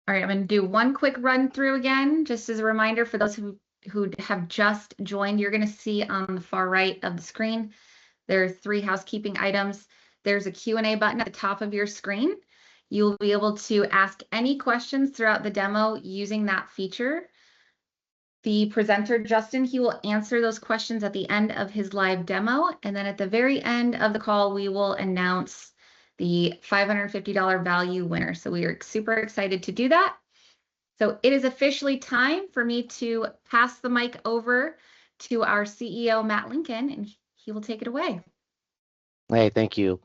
All right, I'm going to do one quick run through again, just as a reminder for those who have just joined. You're going to see on the far right of the screen, there are 3 housekeeping items. There's a Q&A button at the top of your screen. You'll be able to ask any questions throughout the demo using that feature. The presenter, Justin, he will answer those questions at the end of his live demo. And then at the very end of the call, we will announce the $550 value winner. So we are super excited to do that. So it is officially time for me to pass the mic over to our CEO, Matt Lincoln, and he will take it away. Hey, thank you.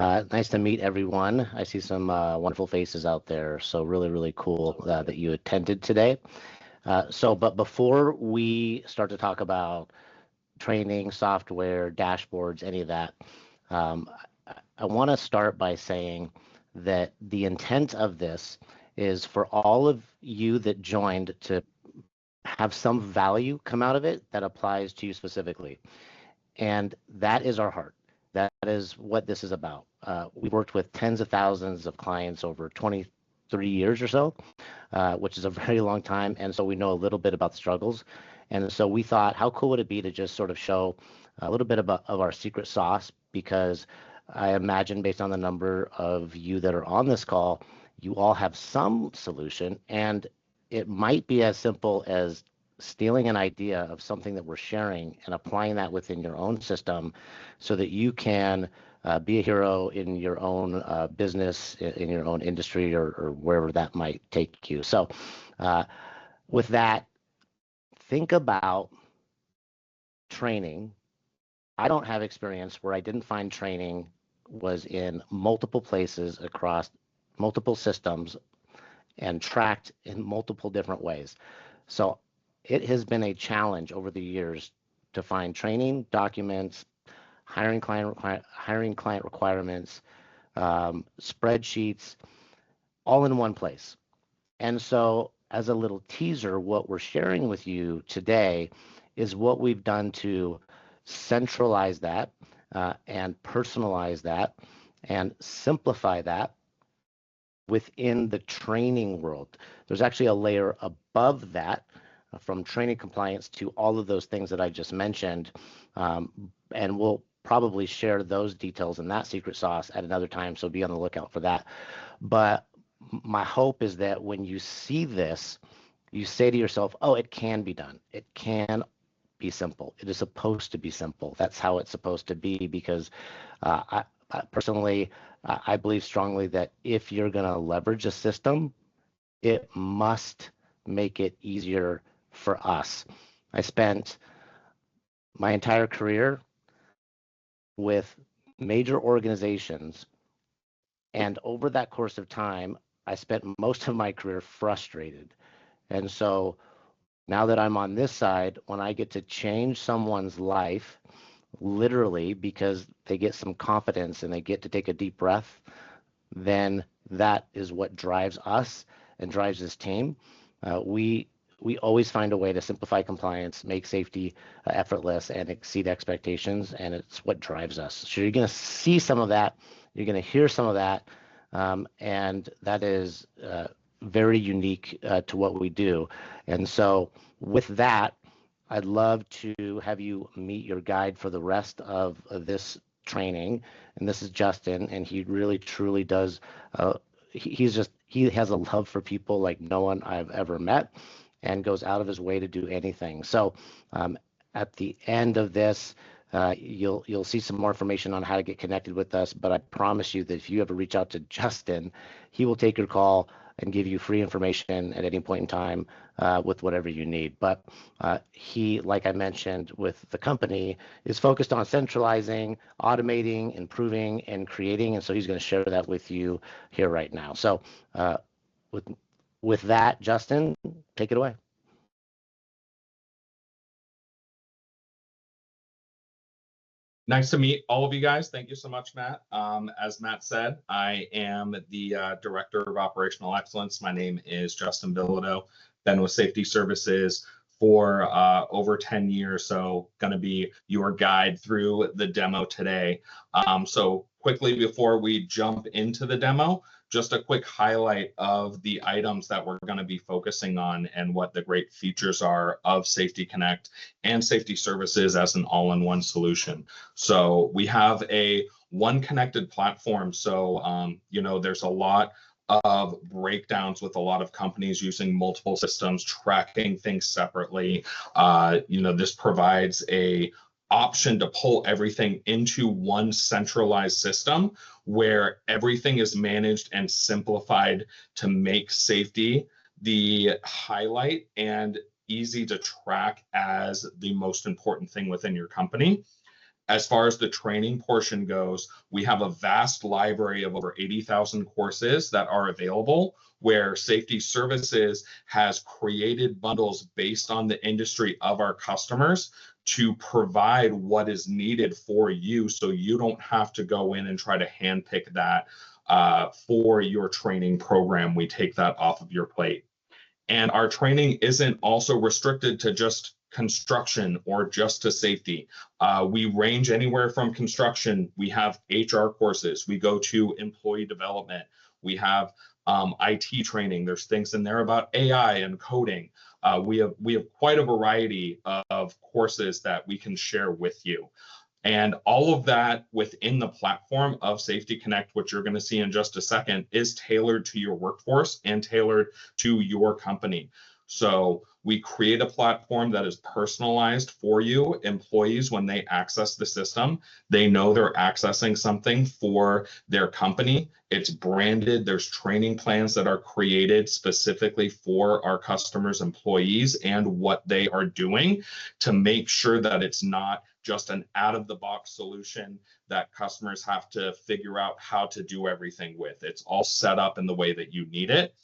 Nice to meet everyone. I see some wonderful faces out there. So really, really cool that you attended today. But before we start to talk about training, software, dashboards, any of that, I want to start by saying that the intent of this is for all of you that joined to have some value come out of it that applies to you specifically. And that is our heart. That is what this is about. We've worked with tens of thousands of clients over 23 years or so, which is a very long time. And so we know a little bit about the struggles. And so we thought, how cool would it be to just sort of show a little bit of our secret sauce? Because I imagine based on the number of you that are on this call, you all have some solution. And it might be as simple as stealing an idea of something that we're sharing and applying that within your own system so that you can be a hero in your own business, in your own industry, or wherever that might take you. So with that, think about training. I don't have experience where I didn't find training was in multiple places across multiple systems and tracked in multiple different ways. So it has been a challenge over the years to find training documents, hiring client requirements, spreadsheets, all in one place. And so as a little teaser, what we're sharing with you today is what we've done to centralize that and personalize that and simplify that within the training world. There's actually a layer above that from training compliance to all of those things that I just mentioned. And we'll probably share those details and that secret sauce at another time, so be on the lookout for that. But my hope is that when you see this, you say to yourself, oh, it can be done. It can be simple. It is supposed to be simple. That's how it's supposed to be, because I personally, I believe strongly that if you're going to leverage a system, it must make it easier for us. I spent my entire career with major organizations, and over that course of time, I spent most of my career frustrated. And so now that I'm on this side, when I get to change someone's life, literally because they get some confidence and they get to take a deep breath, then that is what drives us and drives this team. We always find a way to simplify compliance, make safety effortless, and exceed expectations, and it's what drives us. So you're going to see some of that, you're going to hear some of that, and that is very unique to what we do. And so with that, I'd love to have you meet your guide for the rest of this training. And this is Justin, and he really truly does. He has a love for people like no one I've ever met, and goes out of his way to do anything. So at the end of this, you'll see some more information on how to get connected with us. But I promise you that if you ever reach out to Justin, he will take your call and give you free information at any point in time with whatever you need. But he, like I mentioned with the company, is focused on centralizing, automating, improving, and creating. And so he's going to share that with you here right now. So with that, Justin, take it away. Nice to meet all of you guys. Thank you so much, Matt. As Matt said, I am the Director of Operational Excellence. My name is Justin Bilodeau. Been with Safety Services for over 10 years, so going to be your guide through the demo today. So quickly, before we jump into the demo, just a quick highlight of the items that we're going to be focusing on and what the great features are of SafetyConnect and Safety Services as an all-in-one solution. So we have a one connected platform. So, there's a lot of breakdowns with a lot of companies using multiple systems, tracking things separately. This provides a option to pull everything into one centralized system where everything is managed and simplified to make safety the highlight and easy to track as the most important thing within your company. As far as the training portion goes, we have a vast library of over 80,000 courses that are available, where Safety Services has created bundles based on the industry of our customers to provide what is needed for you, so you don't have to go in and try to handpick that for your training program. We take that off of your plate. And our training isn't also restricted to just construction or just to safety. We range anywhere from construction. We have HR courses. We go to employee development. We have IT training. There's things in there about AI and coding. We have quite a variety of courses that we can share with you. And all of that within the platform of SafetyConnect, which you're going to see in just a second, is tailored to your workforce and tailored to your company. So we create a platform that is personalized for you. Employees, when they access the system, they know they're accessing something for their company. It's branded. There's training plans that are created specifically for our customers' employees and what they are doing to make sure that it's not just an out-of-the-box solution that customers have to figure out how to do everything with. It's all set up in the way that you need it.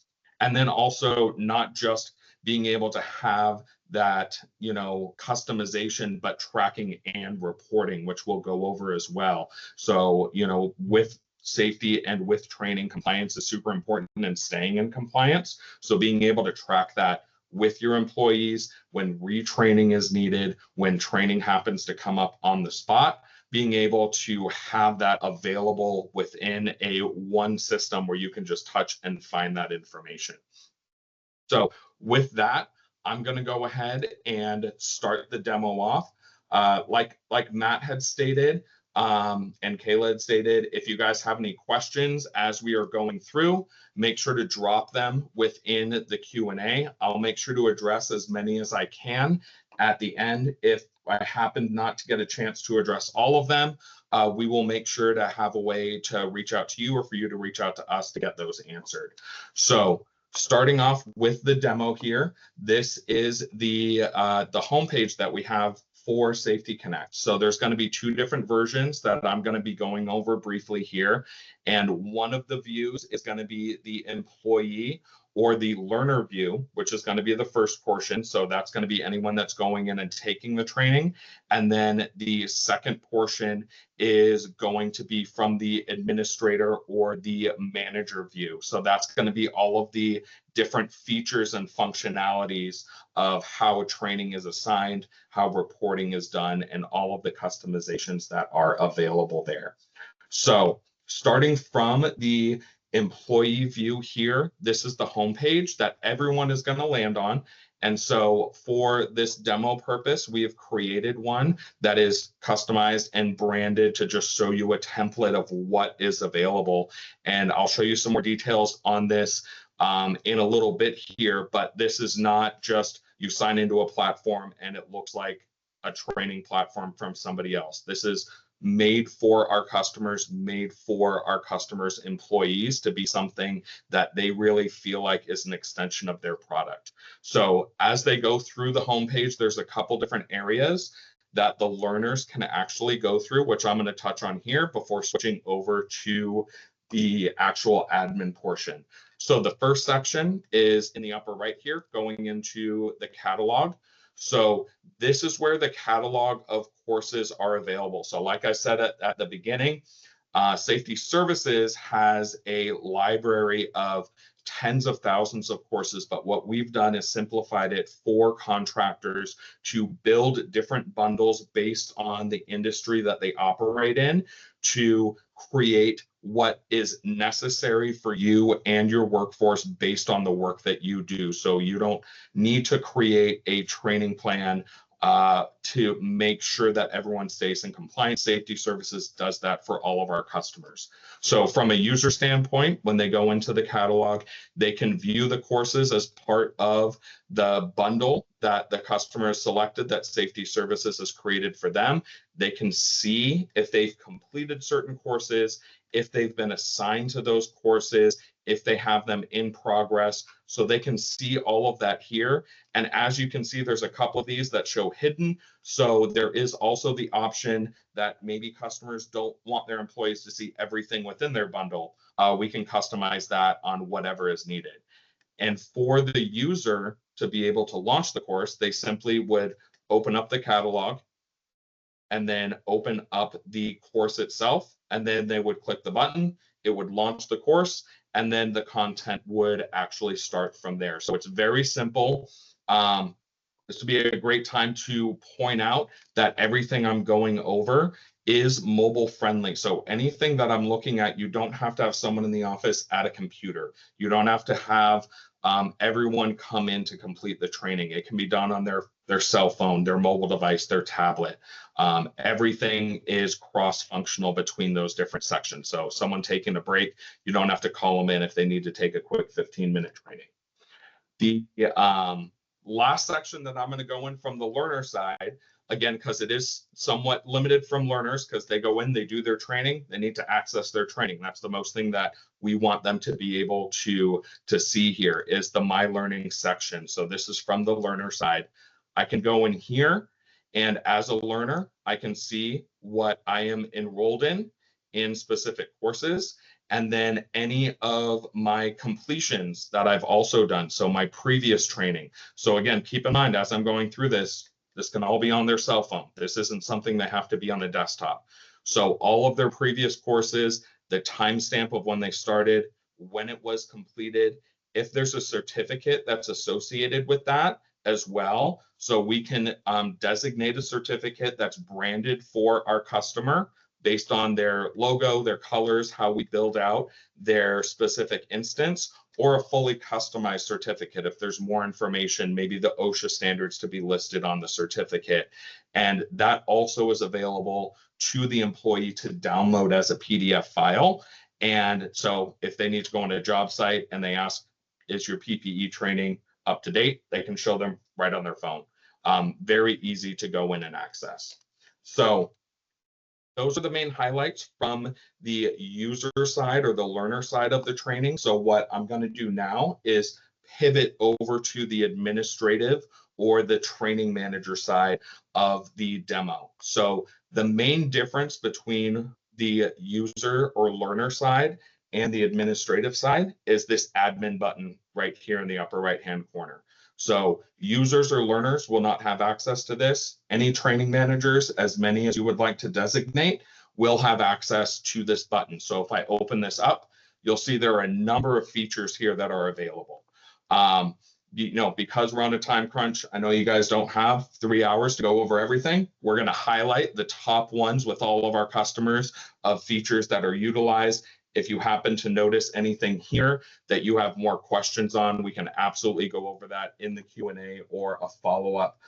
And then also not just being able to have that, customization, but tracking and reporting, which we'll go over as well. So, with safety and with training, compliance is super important and staying in compliance. So being able to track that with your employees when retraining is needed, when training happens to come up on the spot, being able to have that available within a one system where you can just touch and find that information. So with that, I'm going to go ahead and start the demo off. Like Matt had stated, and Kayla had stated, if you guys have any questions as we are going through, make sure to drop them within the Q&A. I'll make sure to address as many as I can at the end. If I happen not to get a chance to address all of them, we will make sure to have a way to reach out to you or for you to reach out to us to get those answered. So starting off with the demo here, this is the homepage that we have for SafetyConnect. So there's going to be two different versions that I'm going to be going over briefly here. And one of the views is going to be the employee or the learner view, which is going to be the first portion. So that's going to be anyone that's going in and taking the training. And then the second portion is going to be from the administrator or the manager view. So that's going to be all of the different features and functionalities of how training is assigned, how reporting is done, and all of the customizations that are available there. So starting from the employee view here, this is the homepage that everyone is going to land on. And so for this demo purpose, we have created one that is customized and branded to just show you a template of what is available. And I'll show you some more details on this in a little bit here, but this is not just you sign into a platform and it looks like a training platform from somebody else. This is made for our customers, made for our customers' employees to be something that they really feel like is an extension of their product. So as they go through the homepage, there's a couple different areas that the learners can actually go through, which I'm going to touch on here before switching over to the actual admin portion. So the first section is in the upper right here, going into the catalog. So this is where the catalog of courses are available. So like I said at the beginning, Safety Services has a library of tens of thousands of courses, but what we've done is simplified it for contractors to build different bundles based on the industry that they operate in to create what is necessary for you and your workforce based on the work that you do. So you don't need to create a training plan to make sure that everyone stays in compliance. Safety Services does that for all of our customers. So from a user standpoint, when they go into the catalog, they can view the courses as part of the bundle that the customer has selected that Safety Services has created for them. They can see if they've completed certain courses, if they've been assigned to those courses, if they have them in progress. So they can see all of that here. And as you can see, there's a couple of these that show hidden. So there is also the option that maybe customers don't want their employees to see everything within their bundle. We can customize that on whatever is needed. And for the user to be able to launch the course, they simply would open up the catalog and then open up the course itself. And then they would click the button, it would launch the course, and then the content would actually start from there. So it's very simple. This would be a great time to point out that everything I'm going over is mobile friendly. So anything that I'm looking at, you don't have to have someone in the office at a computer. You don't have to have everyone come in to complete the training. It can be done on their cell phone, their mobile device, their tablet. Everything is cross-functional between those different sections. So someone taking a break, you don't have to call them in if they need to take a quick 15-minute training. The last section that I'm going to go in from the learner side, again, because it is somewhat limited from learners, because they go in, they do their training, they need to access their training. That's the most thing that we want them to be able to see here is the My Learning section. So this is from the learner side. I can go in here, and as a learner, I can see what I am enrolled in specific courses, and then any of my completions that I've also done. So my previous training. So again, keep in mind, as I'm going through this can all be on their cell phone. This isn't something they have to be on a desktop. So all of their previous courses, the timestamp of when they started, when it was completed, if there's a certificate that's associated with that as well. So we can designate a certificate that's branded for our customer based on their logo, their colors, how we build out their specific instance, or a fully customized certificate if there's more information, maybe the OSHA standards to be listed on the certificate. And that also is available to the employee to download as a PDF file. And so if they need to go on a job site and they ask, is your PPE training up to date? They can show them right on their phone. Very easy to go in and access. So those are the main highlights from the user side or the learner side of the training. So what I'm going to do now is pivot over to the administrative or the training manager side of the demo. So the main difference between the user or learner side and the administrative side is this admin button right here in the upper right-hand corner. So users or learners will not have access to this. Any training managers, as many as you would like to designate, will have access to this button. So if I open this up, you'll see there are a number of features here that are available. Because we're on a time crunch, I know you guys don't have 3 hours to go over everything. We're going to highlight the top ones with all of our customers of features that are utilized. If you happen to notice anything here that you have more questions on, we can absolutely go over that in the Q&A or a follow-up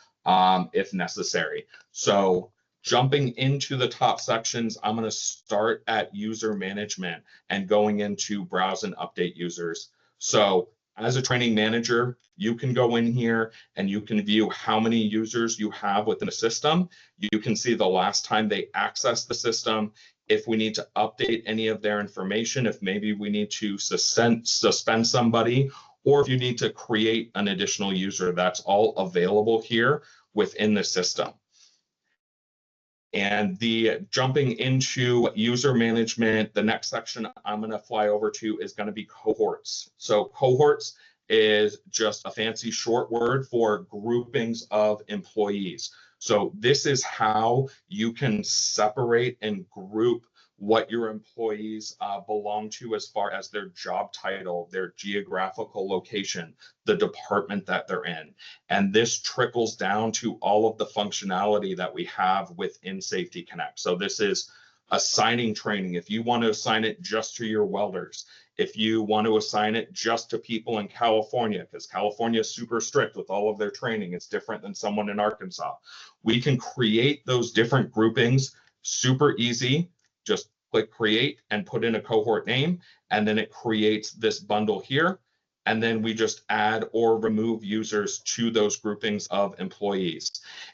if necessary. So jumping into the top sections, I'm going to start at user management and going into browse and update users. So as a training manager, you can go in here and you can view how many users you have within a system. You can see the last time they accessed the system, if we need to update any of their information, if maybe we need to suspend somebody, or if you need to create an additional user, that's all available here within the system. And the jumping into user management, the next section I'm going to fly over to is going to be cohorts. So cohorts is just a fancy short word for groupings of employees. So this is how you can separate and group what your employees belong to as far as their job title, their geographical location, the department that they're in. And this trickles down to all of the functionality that we have within SafetyConnect. So this is assigning training, if you want to assign it just to your welders, if you want to assign it just to people in California, because California is super strict with all of their training, it's different than someone in Arkansas. We can create those different groupings super easy. Just click create and put in a cohort name, and then it creates this bundle here. And then we just add or remove users to those groupings of employees.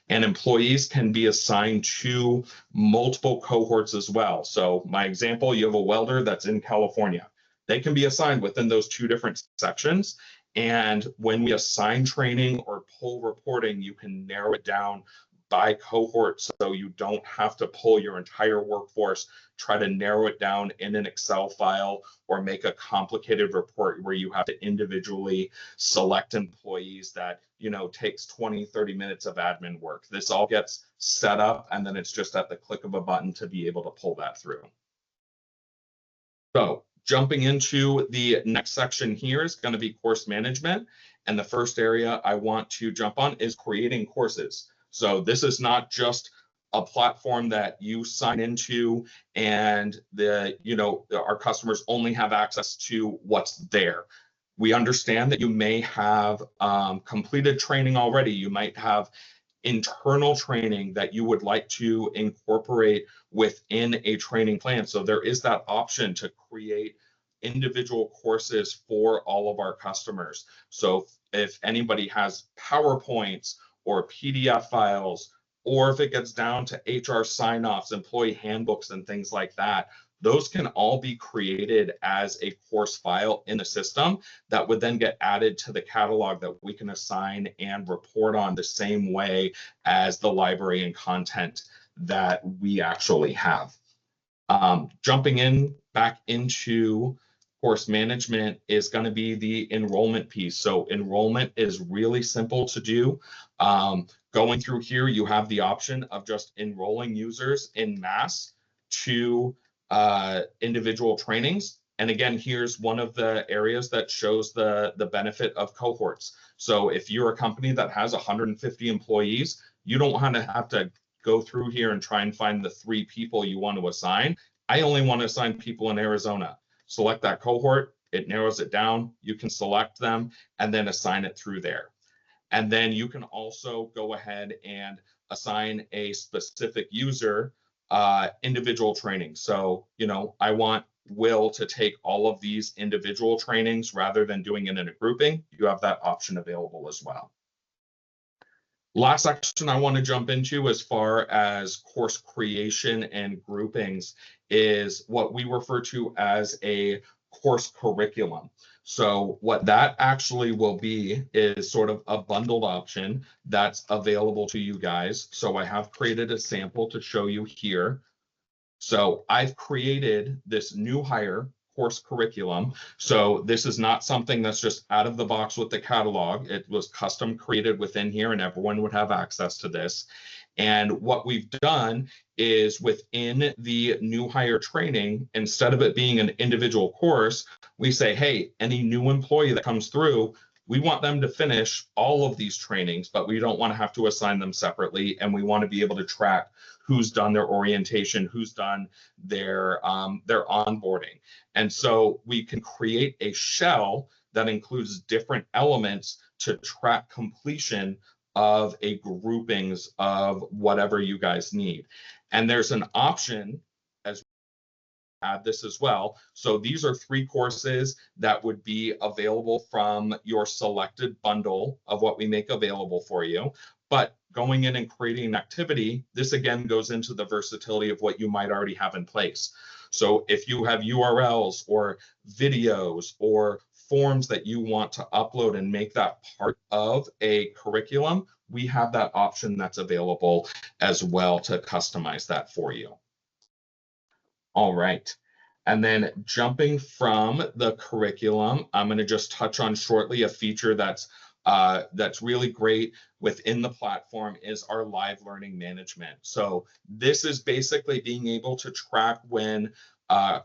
And employees can be assigned to multiple cohorts as well. So my example, you have a welder that's in California. They can be assigned within those two different sections. And when we assign training or pull reporting, you can narrow it down by cohort, so you don't have to pull your entire workforce, try to narrow it down in an Excel file, or make a complicated report where you have to individually select employees that, you know, takes 20-30 minutes of admin work. This all gets set up, and then it's just at the click of a button to be able to pull that through. So jumping into the next section here is going to be course management. And the first area I want to jump on is creating courses. So this is not just a platform that you sign into and our customers only have access to what's there. We understand that you may have completed training already. You might have internal training that you would like to incorporate within a training plan. So there is that option to create individual courses for all of our customers. So if anybody has PowerPoints or PDF files, or if it gets down to HR sign-offs, employee handbooks, and things like that, those can all be created as a course file in the system that would then get added to the catalog that we can assign and report on the same way as the library and content that we actually have. Jumping in back into course management is going to be the enrollment piece. So enrollment is really simple to do. Going through here, you have the option of just enrolling users in mass to individual trainings. And again, here's one of the areas that shows the benefit of cohorts. So if you're a company that has 150 employees, you don't want to have to go through here and try and find the 3 people you want to assign. I only want to assign people in Arizona. Select that cohort, it narrows it down, you can select them and then assign it through there. And then you can also go ahead and assign a specific user individual training. So, you know, I want Will to take all of these individual trainings rather than doing it in a grouping. You have that option available as well. Last section I want to jump into as far as course creation and groupings is what we refer to as a course curriculum. So what that actually will be is sort of a bundled option that's available to you guys. So I have created a sample to show you here. So I've created this new hire course curriculum. So this is not something that's just out of the box with the catalog. It was custom created within here and everyone would have access to this. And what we've done is within the new hire training, instead of it being an individual course, we say, hey, any new employee that comes through, we want them to finish all of these trainings, but we don't want to have to assign them separately. And we want to be able to track who's done their orientation, who's done their onboarding. And so we can create a shell that includes different elements to track completion of a groupings of whatever you guys need. And there's an option as add this as well. So these are 3 courses that would be available from your selected bundle of what we make available for you. But going in and creating an activity, this again goes into the versatility of what you might already have in place. So if you have URLs or videos or forms that you want to upload and make that part of a curriculum, we have that option that's available as well to customize that for you. All right. And then jumping from the curriculum, I'm going to just touch on shortly a feature that's really great within the platform is our live learning management. So this is basically being able to track when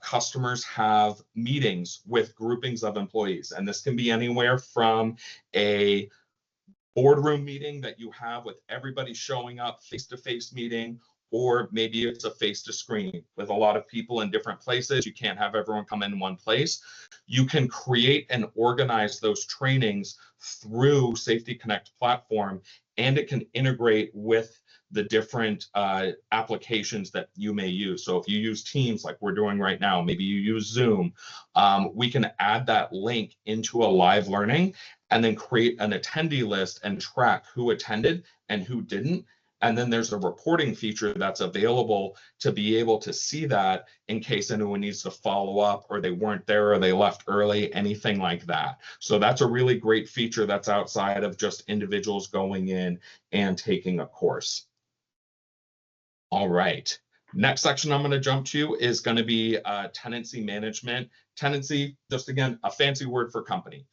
customers have meetings with groupings of employees. And this can be anywhere from a boardroom meeting that you have with everybody showing up, face-to-face meeting, or maybe it's a face to screen with a lot of people in different places. You can't have everyone come in one place. You can create and organize those trainings through SafetyConnect platform, and it can integrate with the different applications that you may use. So if you use Teams like we're doing right now, maybe you use Zoom, we can add that link into a live learning and then create an attendee list and track who attended and who didn't. And then there's a reporting feature that's available to be able to see that in case anyone needs to follow up, or they weren't there, or they left early, anything like that. So that's a really great feature that's outside of just individuals going in and taking a course. All right. Next section I'm going to jump to is going to be tenancy management. Tenancy, just again, a fancy word for company.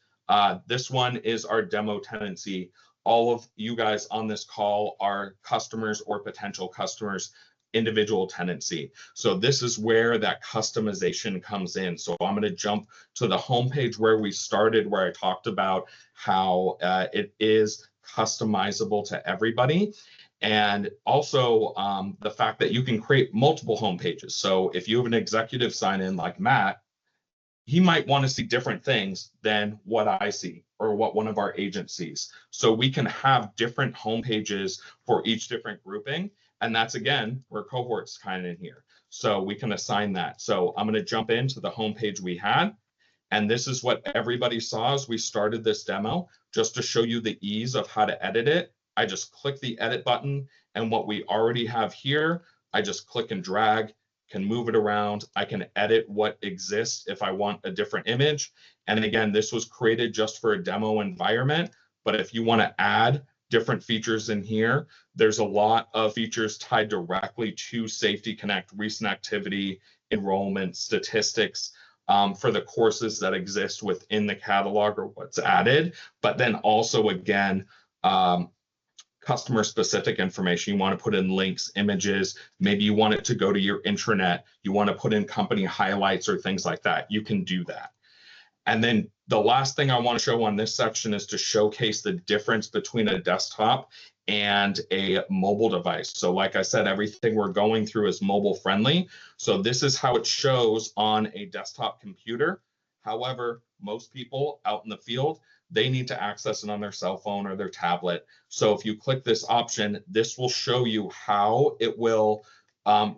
This one is our demo tenancy. All of you guys on this call are customers or potential customers, individual tenancy. So this is where that customization comes in. So I'm going to jump to the homepage where we started, where I talked about how it is customizable to everybody. And also the fact that you can create multiple homepages. So if you have an executive sign in like Matt, he might want to see different things than what I see or what one of our agents sees. So we can have different homepages for each different grouping. And that's, again, where cohorts kind of in here. So we can assign that. So I'm going to jump into the homepage we had. And this is what everybody saw as we started this demo, just to show you the ease of how to edit it. I just click the edit button, and what we already have here, I just click and drag, can move it around. I can edit what exists if I want a different image. And again, this was created just for a demo environment, but if you want to add different features in here, there's a lot of features tied directly to SafetyConnect, recent activity, enrollment, statistics, for the courses that exist within the catalog or what's added, but then also, again, customer specific information. You want to put in links, images, maybe you want it to go to your intranet, you want to put in company highlights or things like that. You can do that. And then the last thing I want to show on this section is to showcase the difference between a desktop and a mobile device. So like I said, everything we're going through is mobile friendly. So this is how it shows on a desktop computer. However, most people out in the field, they need to access it on their cell phone or their tablet. So if you click this option, this will show you how it will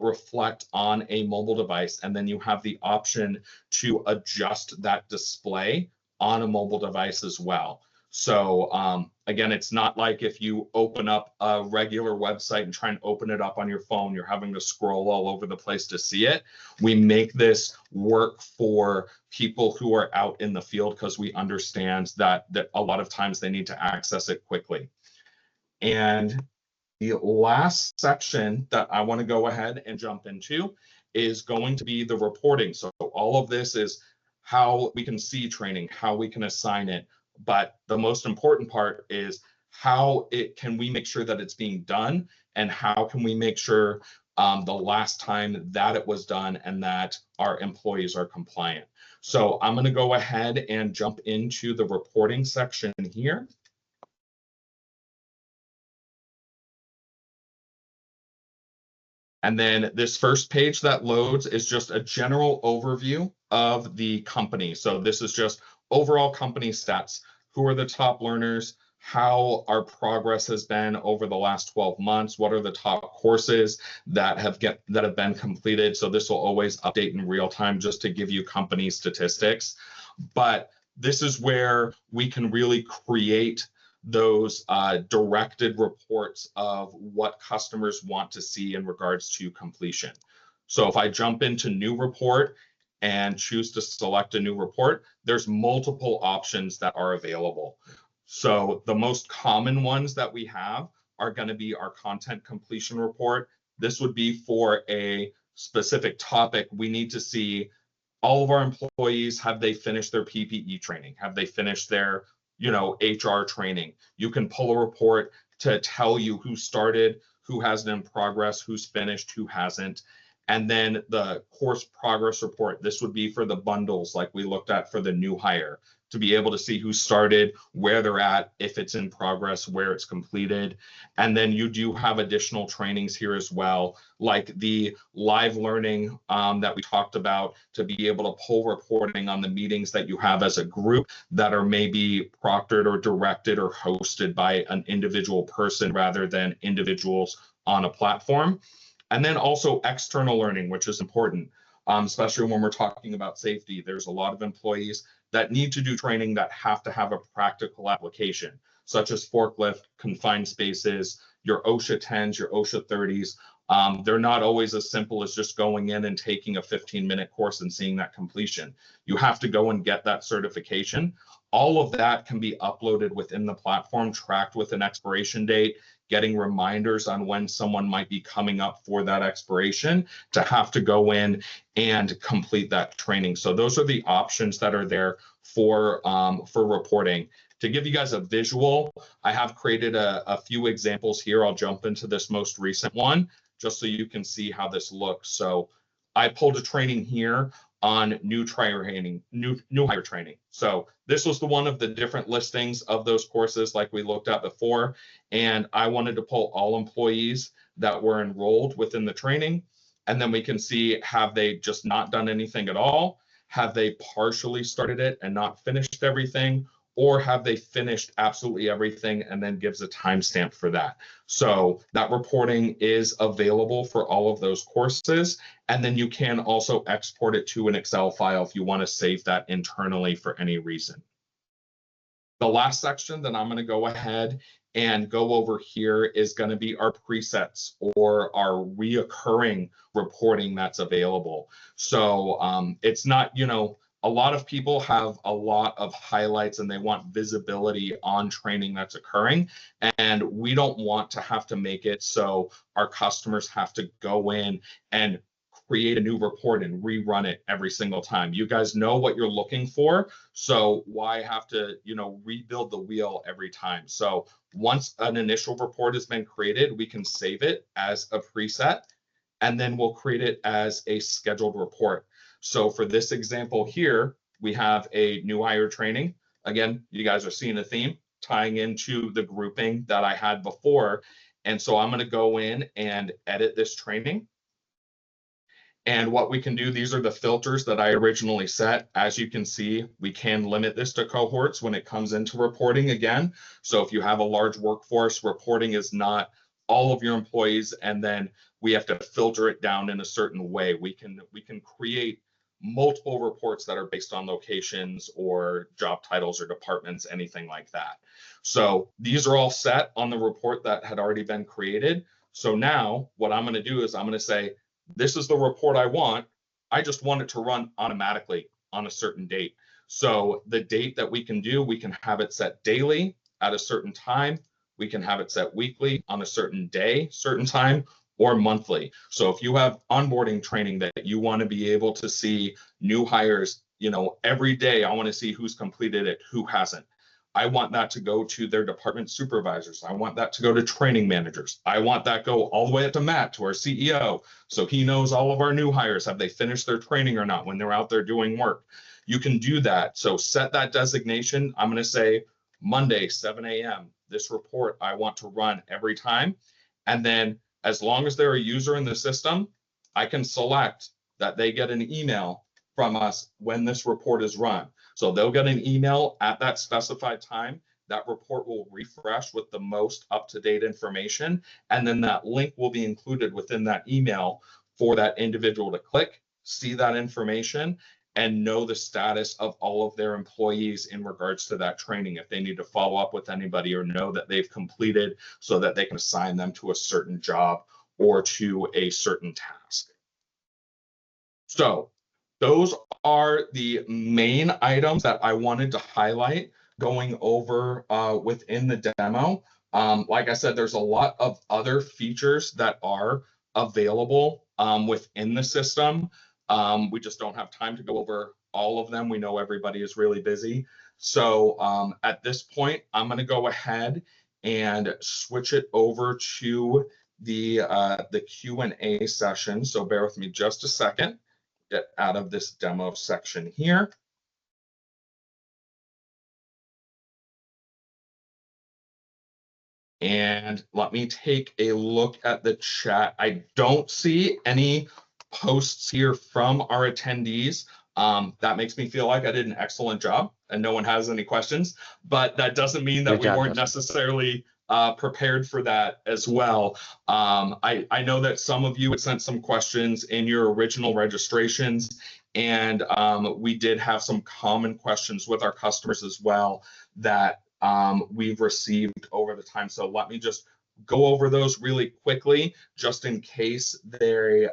reflect on a mobile device. And then you have the option to adjust that display on a mobile device as well. So again, it's not like if you open up a regular website and try and open it up on your phone, you're having to scroll all over the place to see it. We make this work for people who are out in the field because we understand that a lot of times they need to access it quickly. And the last section that I want to go ahead and jump into is going to be the reporting. So all of this is how we can see training, how we can assign it. But the most important part is how can we make sure that it's being done, and how can we make sure the last time that it was done and that our employees are compliant. So I'm going to go ahead and jump into the reporting section here. And then this first page that loads is just a general overview of the company. So this is just overall company stats. Who are the top learners? How our progress has been over the last 12 months? What are the top courses that have been completed? So this will always update in real time just to give you company statistics. But this is where we can really create those directed reports of what customers want to see in regards to completion. So if I jump into new report and choose to select a new report, there's multiple options that are available. So the most common ones that we have are going to be our content completion report. This would be for a specific topic. We need to see all of our employees, have they finished their PPE training? Have they finished their HR training? You can pull a report to tell you who started, who has it in progress, who's finished, who hasn't. And then the course progress report, this would be for the bundles like we looked at for the new hire. to be able to see who started, where they're at, if it's in progress, where it's completed. And then you do have additional trainings here as well, like the live learning that we talked about, to be able to pull reporting on the meetings that you have as a group that are maybe proctored or directed or hosted by an individual person rather than individuals on a platform. And then also external learning, which is important, especially when we're talking about safety. There's a lot of employees that need to do training that have to have a practical application, such as forklift, confined spaces, your OSHA 10s, your OSHA 30s. They're not always as simple as just going in and taking a 15-minute course and seeing that completion. You have to go and get that certification. All of that can be uploaded within the platform, tracked with an expiration date, getting reminders on when someone might be coming up for that expiration to have to go in and complete that training. So those are the options that are there for reporting. To give you guys a visual, I have created a few examples here. I'll jump into this most recent one just so you can see how this looks. So I pulled a training here on new hire training. So this was the one of the different listings of those courses like we looked at before. And I wanted to pull all employees that were enrolled within the training. And then we can see, have they just not done anything at all? Have they partially started it and not finished everything? Or have they finished absolutely everything, and then gives a timestamp for that. So that reporting is available for all of those courses. And then you can also export it to an Excel file if you want to save that internally for any reason. The last section that I'm going to go ahead and go over here is going to be our presets or our reoccurring reporting that's available. So it's not, a lot of people have a lot of highlights and they want visibility on training that's occurring. And we don't want to have to make it so our customers have to go in and create a new report and rerun it every single time. You guys know what you're looking for, so why have to, rebuild the wheel every time? So once an initial report has been created, we can save it as a preset, and then we'll create it as a scheduled report. So for this example here, we have a new hire training. Again, you guys are seeing a theme tying into the grouping that I had before. And so I'm going to go in and edit this training. And what we can do, these are the filters that I originally set. As you can see, we can limit this to cohorts when it comes into reporting again. So if you have a large workforce, reporting is not all of your employees, and then we have to filter it down in a certain way. We can create multiple reports that are based on locations or job titles or departments, anything like that. So these are all set on the report that had already been created. So now what I'm going to do is I'm going to say, this is the report I want. I just want it to run automatically on a certain date. So the date that we can do, we can have it set daily at a certain time. We can have it set weekly on a certain day, certain time, or monthly. So if you have onboarding training that you want to be able to see new hires, every day, I want to see who's completed it, who hasn't. I want that to go to their department supervisors. I want that to go to training managers. I want that go all the way up to Matt, to our CEO, so he knows all of our new hires. Have they finished their training or not when they're out there doing work? You can do that. So set that designation. I'm going to say Monday, 7 a.m. This report I want to run every time. And then as long as they're a user in the system, I can select that they get an email from us when this report is run. So they'll get an email at that specified time. That report will refresh with the most up-to-date information. And then that link will be included within that email for that individual to click, see that information, and know the status of all of their employees in regards to that training, if they need to follow up with anybody or know that they've completed, so that they can assign them to a certain job or to a certain task. So those are the main items that I wanted to highlight going over within the demo. Like I said, there's a lot of other features that are available within the system. We just don't have time to go over all of them. We know everybody is really busy. So at this point, I'm going to go ahead and switch it over to the Q&A session. So bear with me just a second. Get out of this demo section here. And let me take a look at the chat. I don't see any posts here from our attendees. That makes me feel like I did an excellent job and no one has any questions, but that doesn't mean that Good we job, weren't Justin. necessarily prepared for that as well. I know that some of you had sent some questions in your original registrations, and we did have some common questions with our customers as well that we've received over the time. So let me just go over those really quickly, just in case they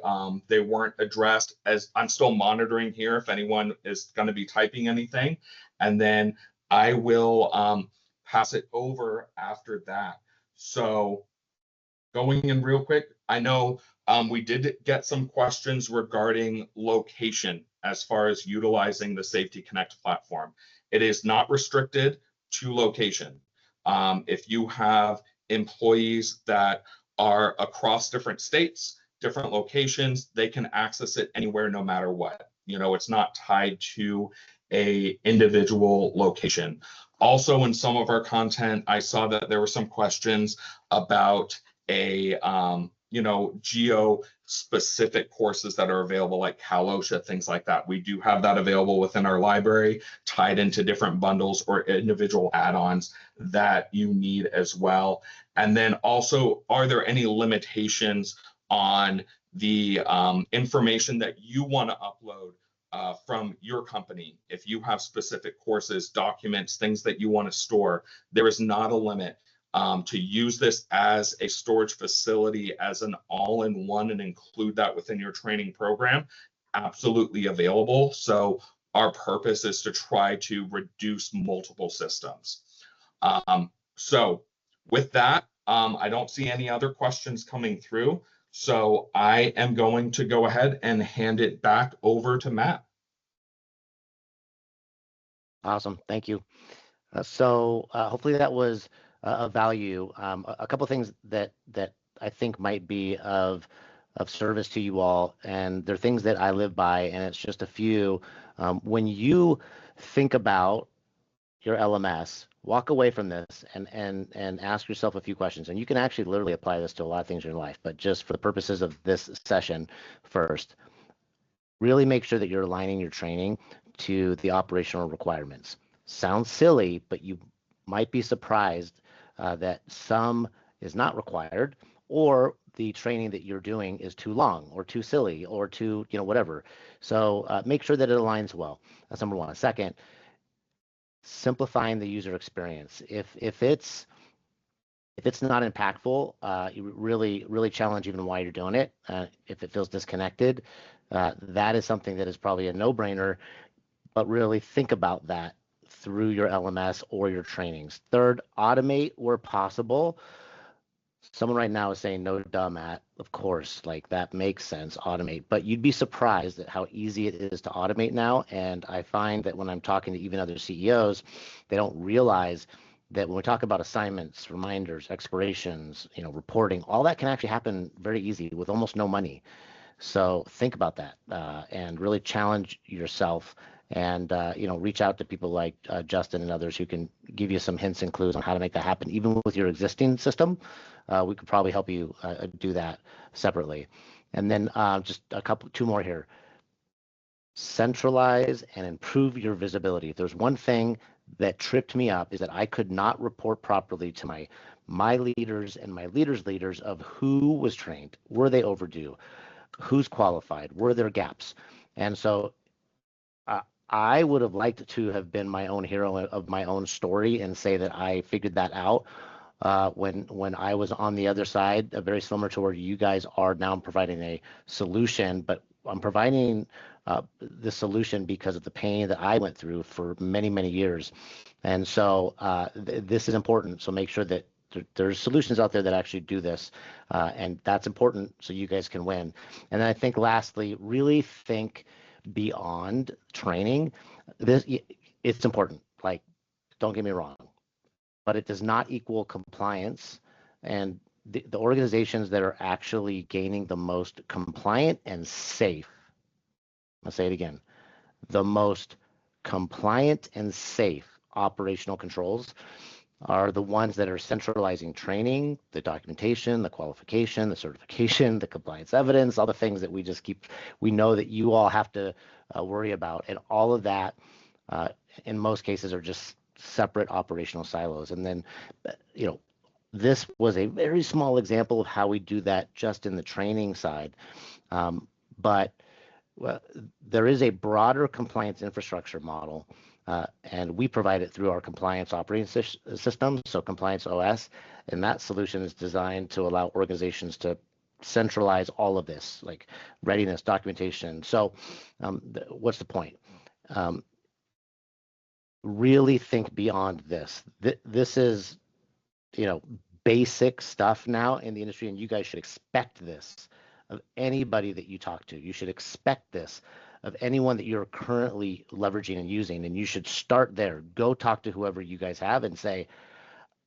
weren't addressed. As I'm still monitoring here, if anyone is going to be typing anything, and then I will pass it over after that. So going in real quick, I know we did get some questions regarding location as far as utilizing the SafetyConnect platform. It is not restricted to location. If you have employees that are across different states, different locations, they can access it anywhere, no matter what. You know, it's not tied to a individual location. Also, in some of our content, I saw that there were some questions about a geo specific courses that are available, like CalOSHA, things like that. We do have that available within our library, tied into different bundles or individual add-ons that you need as well. And then also, are there any limitations on the information that you want to upload from your company? If you have specific courses, documents, things that you want to store, there is not a limit. To use this as a storage facility, as an all-in-one, and include that within your training program, absolutely available. So our purpose is to try to reduce multiple systems. So with that, I don't see any other questions coming through. So I am going to go ahead and hand it back over to Matt. Awesome, thank you. Hopefully that was of value. A couple of things that I think might be of service to you all, and they're things that I live by, and it's just a few. When you think about your LMS, walk away from this and ask yourself a few questions. And you can actually literally apply this to a lot of things in your life, but just for the purposes of this session first, really make sure that you're aligning your training to the operational requirements. Sounds silly, but you might be surprised that some is not required, or the training that you're doing is too long or too silly or too, whatever. So make sure that it aligns well. That's number one. Second, simplifying the user experience. If it's not impactful, you really challenge even why you're doing it. If it feels disconnected, that is something that is probably a no-brainer, but really think about that through your LMS or your trainings. Third, automate where possible. Someone right now is saying, no, duh, Matt. Of course, like that makes sense, automate. But you'd be surprised at how easy it is to automate now. And I find that when I'm talking to even other CEOs, they don't realize that when we talk about assignments, reminders, expirations, reporting, all that can actually happen very easy with almost no money. So think about that and really challenge yourself, and reach out to people like Justin and others who can give you some hints and clues on how to make that happen. Even with your existing system, we could probably help you do that separately. And then just two more here. Centralize and improve your visibility. If there's one thing that tripped me up, is that I could not report properly to my leaders and my leaders' leaders of who was trained, were they overdue, who's qualified, were there gaps. And so I would have liked to have been my own hero of my own story and say that I figured that out when I was on the other side, very similar to where you guys are now. I'm providing a solution, but I'm providing the solution because of the pain that I went through for many, many years. And so this is important. So make sure that there's solutions out there that actually do this, and that's important so you guys can win. And then I think lastly, really think beyond training. It's important, like, don't get me wrong, but it does not equal compliance. And the organizations that are actually gaining the most compliant and safe, I'll say it again, the most compliant and safe operational controls are the ones that are centralizing training, the documentation, the qualification, the certification, the compliance evidence, all the things that we know that you all have to worry about. And all of that, in most cases, are just separate operational silos. And then, this was a very small example of how we do that just in the training side. But there is a broader compliance infrastructure model, and we provide it through our compliance operating system, so Compliance OS, and that solution is designed to allow organizations to centralize all of this, like readiness, documentation. So what's the point? Really think beyond this. This is, basic stuff now in the industry, and you guys should expect this of anybody that you talk to. You should expect this of anyone that you're currently leveraging and using, and you should start there. Go talk to whoever you guys have and say,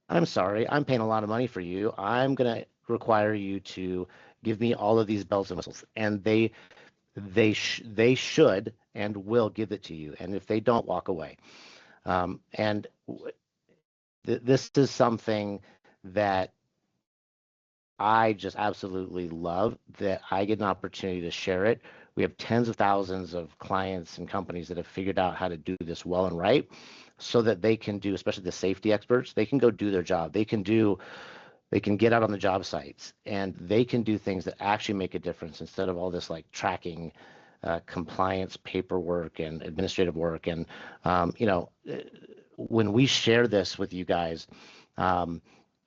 I'm sorry, I'm paying a lot of money for you. I'm going to require you to give me all of these bells and whistles. And they should and will give it to you. And if they don't, walk away. This is something that I just absolutely love, that I get an opportunity to share it. We have tens of thousands of clients and companies that have figured out how to do this well and right, so that they can do, especially the safety experts, they can go do their job. They can get out on the job sites, and they can do things that actually make a difference instead of all this like tracking, compliance paperwork and administrative work. And when we share this with you guys,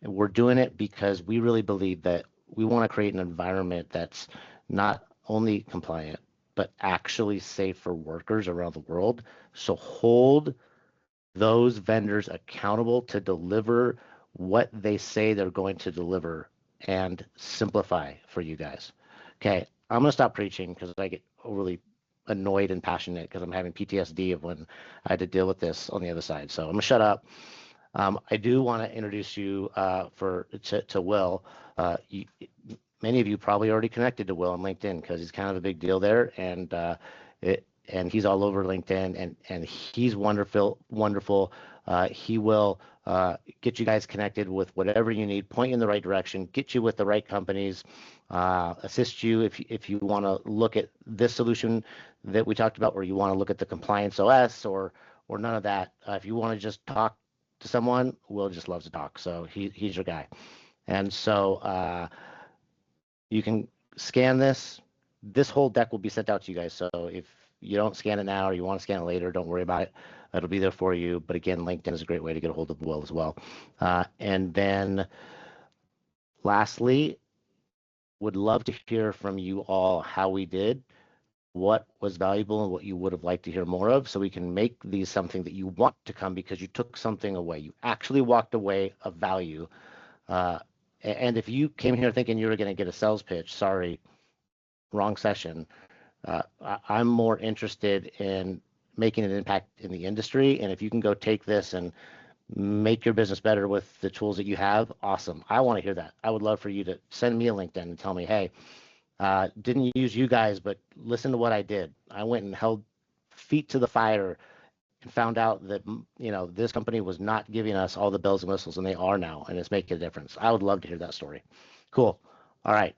we're doing it because we really believe that we want to create an environment that's not only compliant, but actually safe for workers around the world. So hold those vendors accountable to deliver what they say they're going to deliver, and simplify for you guys. Okay, I'm going to stop preaching because I get overly annoyed and passionate because I'm having PTSD of when I had to deal with this on the other side. So I'm going to shut up. I do want to introduce you to Will. Many of you probably already connected to Will on LinkedIn because he's kind of a big deal there, and he's all over LinkedIn, and he's wonderful. He will get you guys connected with whatever you need, point you in the right direction, get you with the right companies, assist you if you want to look at this solution that we talked about, or you want to look at the Compliance OS, or none of that. If you want to just talk to someone, Will just loves to talk, so he's your guy. And so you can scan this. This whole deck will be sent out to you guys. So if you don't scan it now or you want to scan it later, don't worry about it. It'll be there for you. But again, LinkedIn is a great way to get a hold of Will as well. And then lastly, would love to hear from you all how we did, what was valuable, and what you would have liked to hear more of, so we can make these something that you want to come because you took something away. You actually walked away of value. And if you came here thinking you were going to get a sales pitch, sorry, wrong session. I'm more interested in making an impact in the industry. And if you can go take this and make your business better with the tools that you have, awesome. I want to hear that. I would love for you to send me a LinkedIn and tell me, hey, didn't use you guys, but listen to what I did. I went and held feet to the fire and found out that, this company was not giving us all the bells and whistles, and they are now, and it's making a difference. I would love to hear that story. Cool. All right.